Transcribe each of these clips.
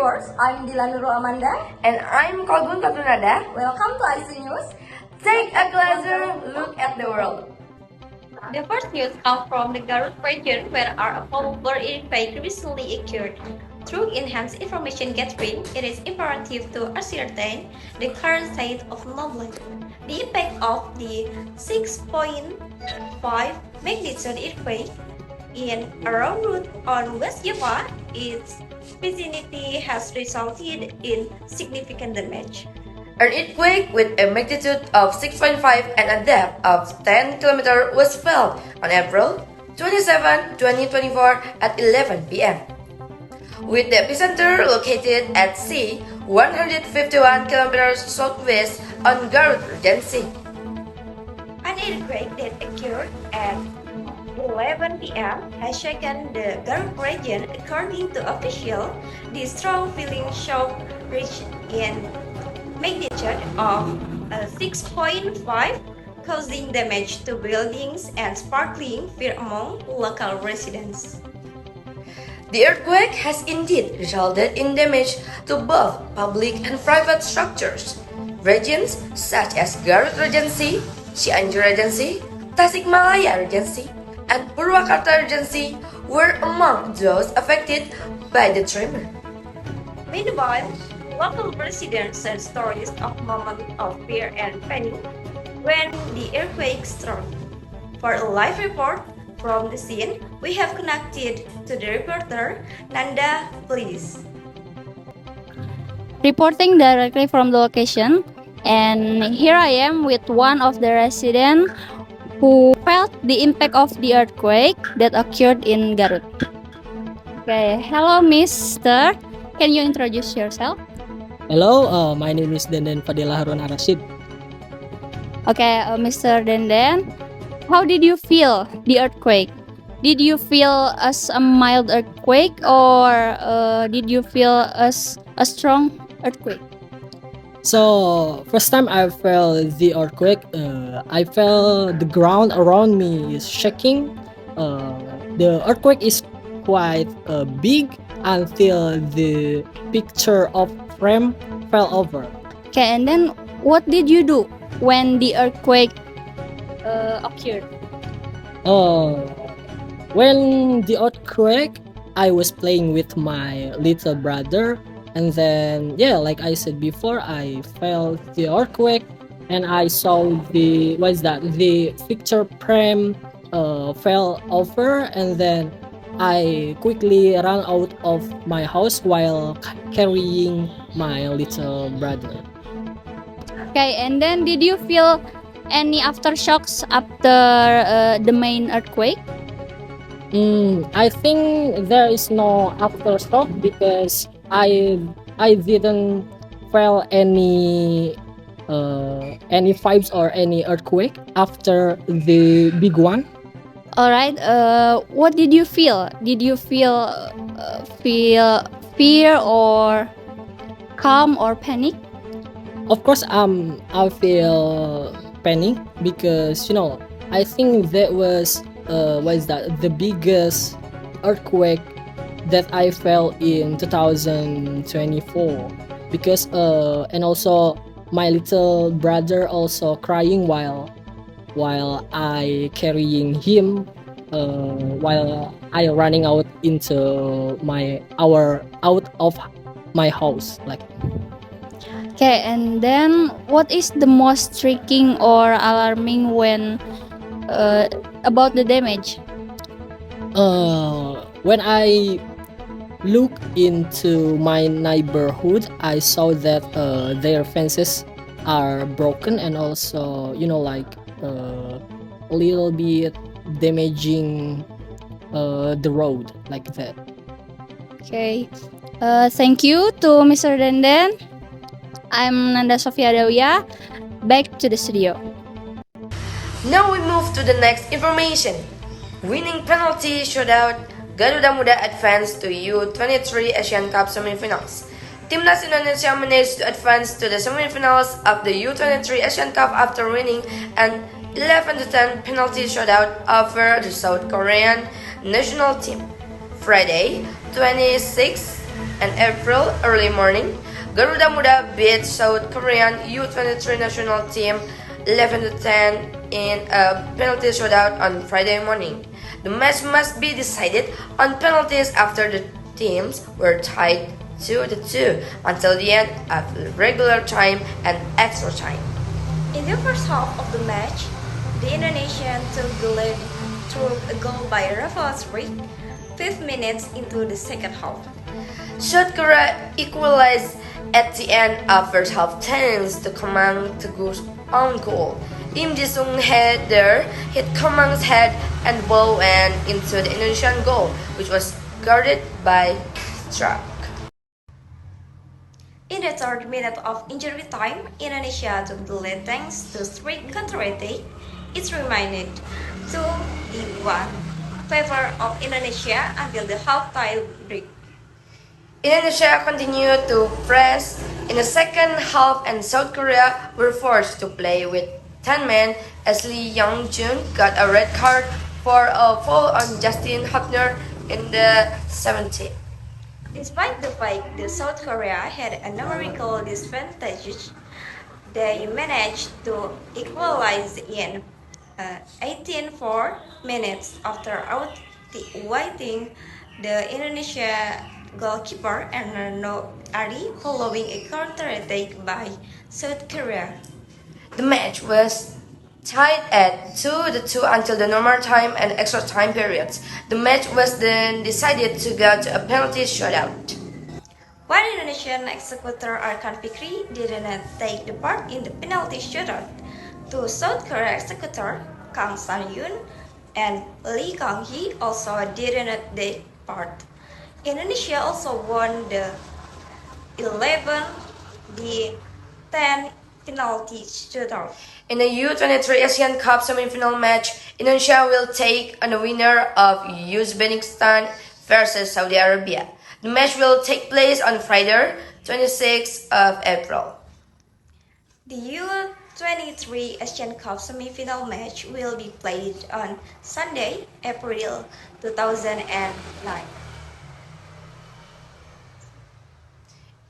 viewers, I'm Dilan Nurul Amanda. And I'm Kolbun Katunada. Welcome to IC News. Take a closer look at the world. The first news comes from the Garut region where our polar earthquake recently occurred. Through enhanced information gathering, it is imperative to ascertain the current state of knowledge. The impact of the 6.5 magnitude earthquake in Arrowroot on West Java, its vicinity has resulted in significant damage. An earthquake with a magnitude of 6.5 and a depth of 10 km was felt on April 27, 2024 at 11 p.m. with the epicenter located at sea 151 km southwest on Garut Regency. An earthquake that occurred at 11 p.m. has shaken the Garut region. According to officials, the strong feeling shock reached in magnitude of 6.5, causing damage to buildings and sparkling fear among local residents. The earthquake has indeed resulted in damage to both public and private structures. Regions such as Garut Regency, Cianjur Regency, Tasikmalaya Regency, and Purwakarta Regency were among those affected by the tremor. Meanwhile, local residents shared stories of moments of fear and panic when the earthquake struck. For a live report from the scene, we have connected to the reporter Nanda, please. Reporting directly from the location, and here I am with one of the residents who felt the impact of the earthquake that occurred in Garut. Okay, hello Mister, can you introduce yourself? Hello, my name is Denden Fadila Harun Arasid. Okay, Mr. Denden, how did you feel the earthquake? Did you feel as a mild earthquake or did you feel as a strong earthquake? So, first time I felt the earthquake, I felt the ground around me is shaking. The earthquake is quite big until the picture of frame fell over. Okay, and then what did you do when the earthquake occurred? When the earthquake, I was playing with my little brother, and then like I said before, I felt the earthquake, and I saw the picture frame fell over, and then I quickly ran out of my house while carrying my little brother. Okay, and then did you feel any aftershocks after the main earthquake? I think there is no aftershock because I didn't feel any vibes or any earthquake after the big one. All right. What did you feel? Did you feel fear or calm or panic? Of course, I feel panic because I think that was the biggest earthquake that I felt in 2024 because and also my little brother also crying while I carrying him while I running out into out of my house like. Okay, and then what is the most striking or alarming when about the damage? When I look into my neighborhood, I saw that their fences are broken and also a little bit damaging the road like that. Okay, thank you to Mr. Denden. I'm Nanda Sofia Dawia. Back to the studio. Now we move to the next information. Winning penalty shootout, Garuda Muda advanced to U23 Asian Cup semifinals. Timnas Indonesia managed to advance to the semifinals of the U23 Asian Cup after winning an 11-10 penalty shootout over the South Korean national team. Friday, 26 and April early morning, Garuda Muda beat South Korean U23 national team 11-10 in a penalty shootout on Friday morning. The match must be decided on penalties after the teams were tied 2-2 until the end of regular time and extra time. In the first half of the match, the Indonesian took the lead through a goal by Rafael Struijk 5 minutes into the second half. South Korea equalized at the end of first half thanks to Kamang Teguh's own goal. Im Ji-sung header hit Kamang's head and ball went into the Indonesian goal, which was guarded by Struijk. In the third minute of injury time, Indonesia took the lead thanks to Struijk counter-attack. It remained 2-1 favor of Indonesia until the halftime break. Indonesia continued to press in the second half and South Korea were forced to play with 10 men as Lee Young-jun got a red card for a foul on Justin Hubner in the 17th. Despite the fact that South Korea had a numerical disadvantage, they managed to equalize in 18-4 minutes after outwitting the Indonesia goalkeeper Erno Ari following a counter-attack by South Korea. The match was tied at 2-2 until the normal time and extra time periods. The match was then decided to go to a penalty shootout. One Indonesian executor Arkan Fikri did not take the part in the penalty shootout. Two South Korea executor Kang San-yoon and Lee Kang-hee also did not take part. Indonesia also won the 11-10 penalty shootout. In the U23 Asian Cup semi-final match, Indonesia will take on the winner of Uzbekistan versus Saudi Arabia. The match will take place on Friday, 26th of April. The U23 Asian Cup semi-final match will be played on Sunday, April 2009.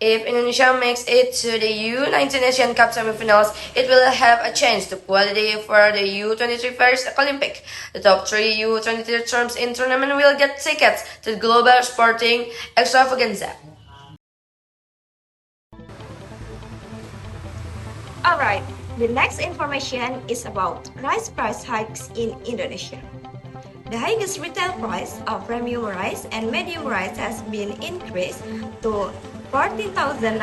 If Indonesia makes it to the U19 Asian Cup semifinals, it will have a chance to qualify for the U23 Paris Olympic. The top 3 U23 teams in tournament will get tickets to the global sporting extravaganza. Alright, the next information is about rice price hikes in Indonesia. The highest retail price of premium rice and medium rice has been increased to 14,900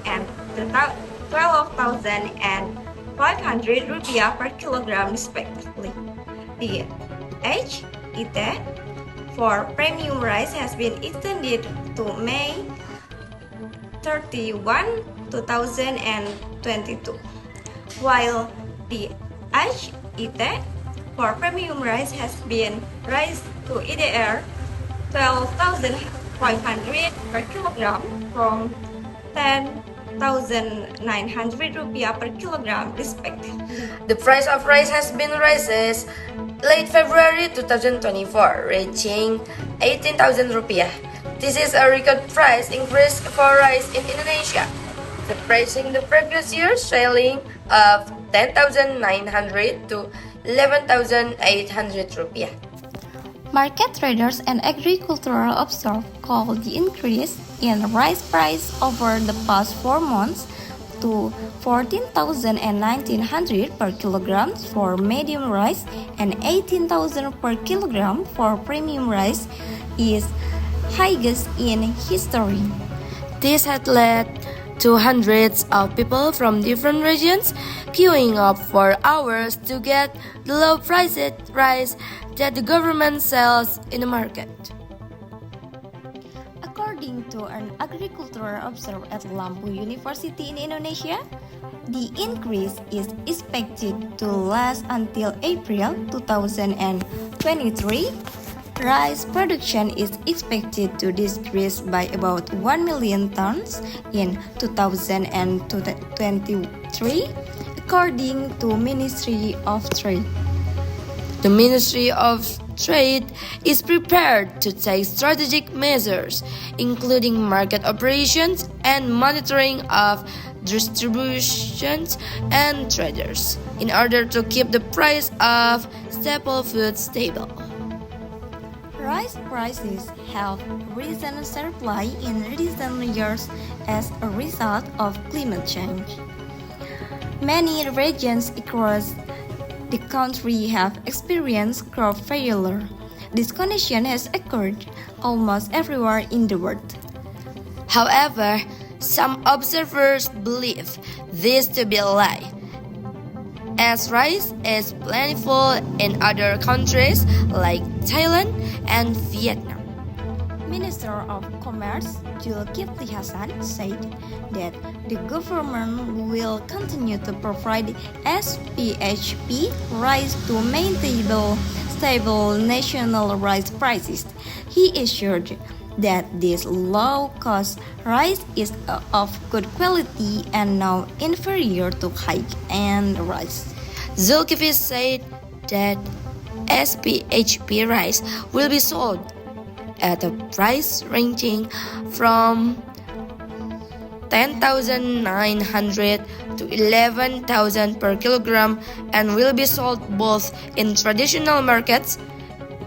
and 12,500 rupiah per kilogram respectively. The HIT for premium rice has been extended to May 31, 2022, while the HIT for premium rice has been raised to EDR 12,500 per kilogram from 10,900 rupiah per kilogram respectively. The price of rice has been raised late February 2024, reaching 18,000 rupiah. This is a record price increase for rice in Indonesia, surpassing the previous year's selling of 10,900 to 11,800 rupiah. Market traders and agricultural observers call the increase in rice price over the past 4 months to 14,000 and 1,900 per kilogram for medium rice and 18,000 per kilogram for premium rice is highest in history. This had led to hundreds of people from different regions queuing up for hours to get the low-priced rice that the government sells in the market. According to an agricultural observer at Lampu University in Indonesia, the increase is expected to last until April 2023. Rice production is expected to decrease by about 1 million tons in 2023, according to Ministry of Trade. The Ministry of Trade is prepared to take strategic measures, including market operations and monitoring of distributions and traders, in order to keep the price of staple foods stable. Rice prices have risen sharply in recent years as a result of climate change. Many regions across the country have experienced crop failure. This condition has occurred almost everywhere in the world. However, some observers believe this to be a lie, as rice is plentiful in other countries like Thailand and Vietnam. Minister of Commerce Zulkifli Hasan said that the government will continue to provide SPHP rice to maintain stable national rice prices. He assured that this low-cost rice is of good quality and not inferior to high-end rice. Zulkifli said that SPHP rice will be sold at a price ranging from 10,900 to 11,000 per kilogram and will be sold both in traditional markets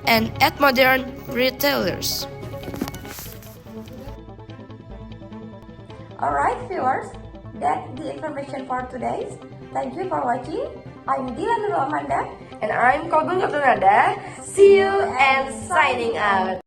and at modern retailers. Alright viewers, that's the information for today. Thank you for watching. I'm Dilan Nurul Amanda. And I'm Kogung Abdunada. See you and signing out.